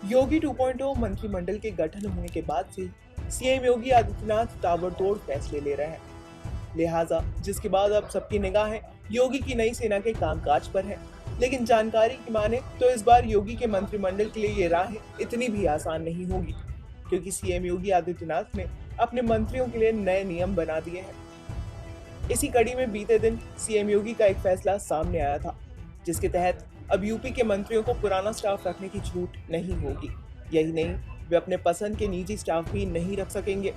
योगी 2.0 मंत्रिमंडल के गठन होने के बाद से सीएम योगी आदित्यनाथ ताबड़तोड़ फैसले ले रहे हैं। लिहाजा जिसके बाद अब सबकी निगाहें योगी की नई सेना के कामकाज पर है। लेकिन जानकारी की माने तो इस बार योगी के मंत्रिमंडल के लिए ये राह इतनी भी आसान नहीं होगी, क्योंकि सीएम योगी आदित्यनाथ ने अपने मंत्रियों के लिए नए नियम बना दिए हैं। इसी कड़ी में बीते दिन सीएम योगी का एक फैसला सामने आया था, जिसके तहत अब यूपी के मंत्रियों को पुराना स्टाफ रखने की छूट नहीं होगी। यही नहीं, वे अपने पसंद के निजी स्टाफ भी नहीं रख सकेंगे।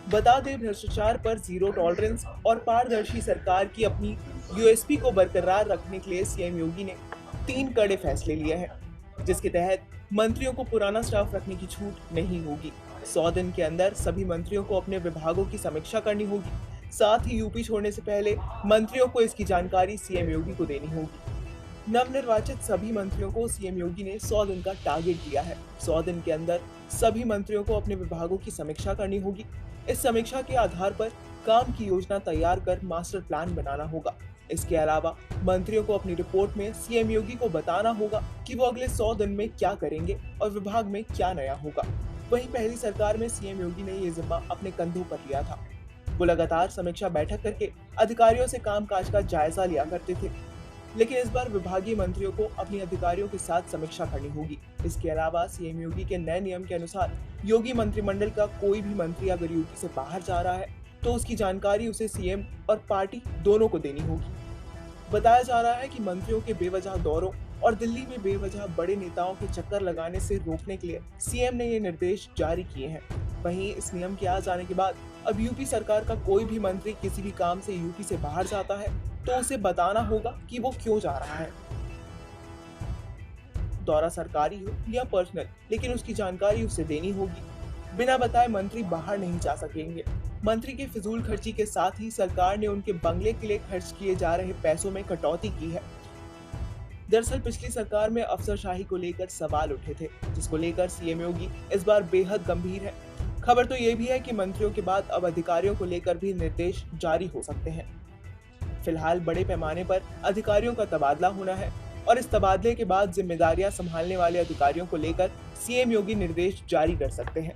बता दें, भ्रष्टाचार पर जीरो टॉलरेंस और पारदर्शी सरकार की अपनी यूएसपी को बरकरार रखने के लिए सीएम योगी ने 3 कड़े फैसले लिए हैं, जिसके तहत मंत्रियों को पुराना स्टाफ रखने की छूट नहीं होगी। 100 दिन के अंदर सभी मंत्रियों को अपने विभागों की समीक्षा करनी होगी। साथ ही यूपी छोड़ने से पहले मंत्रियों को इसकी जानकारी सीएम योगी को देनी होगी। नवनिर्वाचित सभी मंत्रियों को सीएम योगी ने 100 दिन का टारगेट दिया है। 100 दिन के अंदर सभी मंत्रियों को अपने विभागों की समीक्षा करनी होगी। इस समीक्षा के आधार पर काम की योजना तैयार कर मास्टर प्लान बनाना होगा। इसके अलावा मंत्रियों को अपनी रिपोर्ट में सीएम योगी को बताना होगा कि वो अगले 100 दिन में क्या करेंगे और विभाग में क्या नया होगा। वहीं पहली सरकार में सीएम योगी ने ये जिम्मा अपने कंधों पर लिया था। वो लगातार समीक्षा बैठक करके अधिकारियों से कामकाज का जायजा लिया करते थे। लेकिन इस बार विभागीय मंत्रियों को अपने अधिकारियों के साथ समीक्षा करनी होगी। इसके अलावा सीएम योगी के नए नियम के अनुसार योगी मंत्रिमंडल का कोई भी मंत्री अगर यूपी से बाहर जा रहा है तो उसकी जानकारी उसे सीएम और पार्टी दोनों को देनी होगी। बताया जा रहा है कि मंत्रियों के बेवजह दौरों और दिल्ली में बेवजह बड़े नेताओं के चक्कर लगाने से रोकने के लिए सीएम ने ये निर्देश जारी किए हैं। वहीं इस नियम के आ जाने के बाद अब यूपी सरकार का कोई भी मंत्री किसी भी काम से यूपी से बाहर जाता है तो उसे बताना होगा कि वो क्यों जा रहा है। दौरा सरकारी हो या पर्सनल, लेकिन उसकी जानकारी उसे देनी होगी। बिना बताए मंत्री बाहर नहीं जा सकेंगे। मंत्री के फिजूल खर्ची के साथ ही सरकार ने उनके बंगले के लिए खर्च किए जा रहे पैसों में कटौती की है। दरअसल पिछली सरकार में अफसरशाही को लेकर सवाल उठे थे, जिसको लेकर सीएम योगी इस बार बेहद गंभीर है। खबर तो ये भी है कि मंत्रियों के बाद अब अधिकारियों को लेकर भी निर्देश जारी हो सकते हैं। फिलहाल बड़े पैमाने पर अधिकारियों का तबादला होना है और इस तबादले के बाद जिम्मेदारियां संभालने वाले अधिकारियों को लेकर सीएम योगी निर्देश जारी कर सकते हैं।